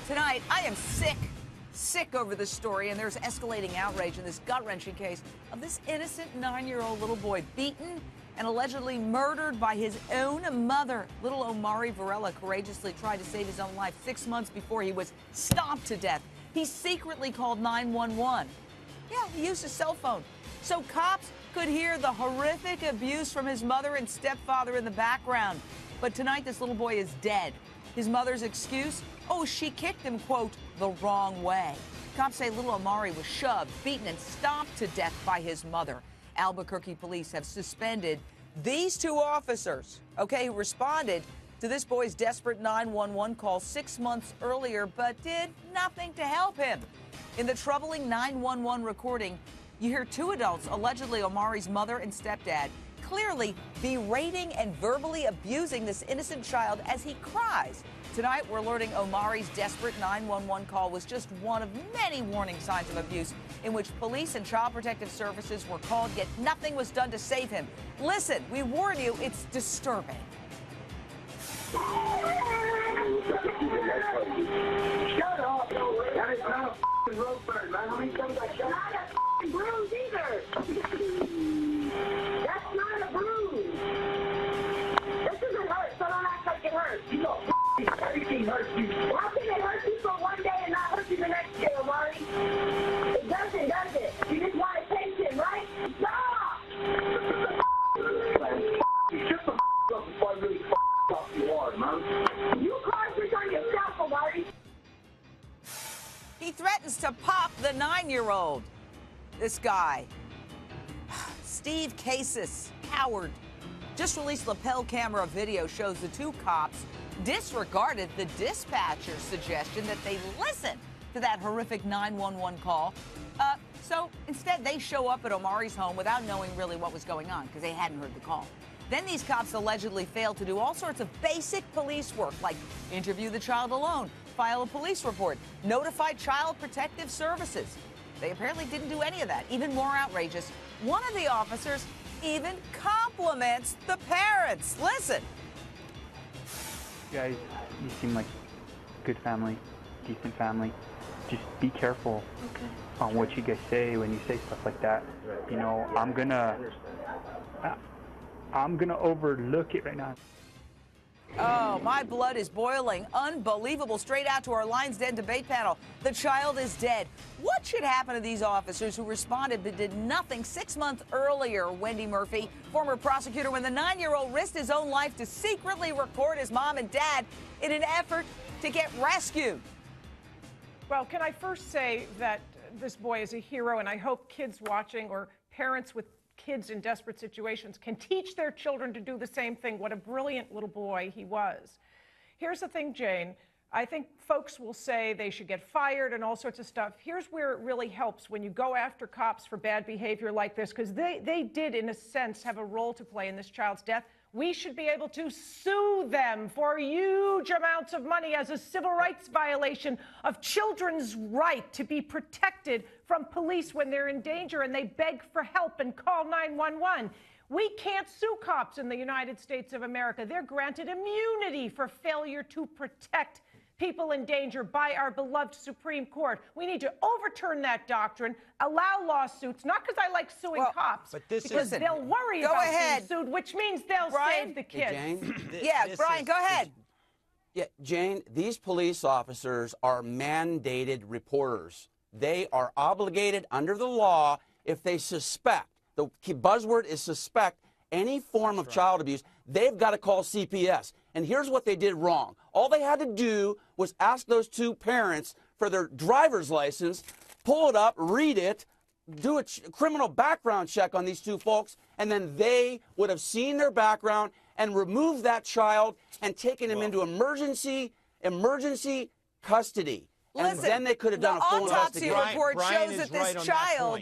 Tonight, I am sick over this story, and there's escalating outrage in this gut-wrenching case of this innocent 9-year-old little boy beaten and allegedly murdered by his own mother. Little Omari Varela courageously tried to save his own life 6 months before he was stomped to death. He secretly called 911. Yeah, he used his cell phone so cops could hear the horrific abuse from his mother and stepfather in the background. But tonight, this little boy is dead. His mother's excuse? Oh, she kicked him, quote, the wrong way. Cops say little Omari was shoved, beaten, and stomped to death by his mother. Albuquerque police have suspended these two officers, who responded to this boy's desperate 911 call 6 months earlier, but did nothing to help him. In the troubling 911 recording, you hear two adults, allegedly Omari's mother and stepdad, clearly berating and verbally abusing this innocent child as he cries. Tonight, we're learning Omari's desperate 911 call was just one of many warning signs of abuse in which police and child protective services were called, yet nothing was done to save him. Listen, we warn you, it's disturbing. Shut up! That is not a f***ing road burn, man. How many times I shut up? Not a f***ing bruise either! That's not a bruise! This doesn't hurt, so don't act like it hurts. You know, everything hurts you. How can it hurt you for one day and not hurt you the next day, Omari? It doesn't, does it? You just want attention, right? Stop! Shut the up before I really off you hard, man. You caused this on yourself, Omari. He threatens to pop the 9-year-old. This guy, Steve Casis, coward, just released lapel camera video shows the two cops disregarded the dispatcher's suggestion that they listen to that horrific 911 call. So instead, they show up at Omari's home without knowing really what was going on because they hadn't heard the call. Then these cops allegedly failed to do all sorts of basic police work, like interview the child alone, file a police report, notify child protective services. They apparently didn't do any of that. Even more outrageous, one of the officers even compliments the parents. Listen. You guys, you seem like good family, decent family. Just be careful on what you guys say when you say stuff like that. You know, I'm gonna overlook it right now. Oh, my blood is boiling. Unbelievable. Straight out to our Lion's Den debate panel. The child is dead. What should happen to these officers who responded but did nothing 6 months earlier? Wendy Murphy, former prosecutor, when the 9-year-old risked his own life to secretly record his mom and dad in an effort to get rescued. Well, can I first say that this boy is a hero, and I hope kids watching or parents with kids in desperate situations can teach their children to do the same thing. What a brilliant little boy he was. Here's the thing, Jane. I think folks will say they should get fired and all sorts of stuff. Here's where it really helps when you go after cops for bad behavior like this, because they did, in a sense, have a role to play in this child's death. We should be able to sue them for huge amounts of money as a civil rights violation of children's right to be protected from police when they're in danger and they beg for help and call 911. We can't sue cops in the United States of America. They're granted immunity for failure to protect people in danger by our beloved Supreme Court. We need to overturn that doctrine, allow lawsuits, not because I like suing cops, but because they'll worry about being sued, which means they'll save the kids. Hey, Jane, Yeah, Brian, go ahead. Jane, these police officers are mandated reporters. They are obligated under the law if they suspect, the buzzword is suspect, any form of child abuse, they've got to call CPS. And here's what they did wrong. All they had to do was ask those two parents for their driver's license, pull it up, read it, do a criminal background check on these two folks, and then they would have seen their background and removed that child and taken him into emergency custody. Listen, and then they could have done a full investigation. The autopsy report shows that this child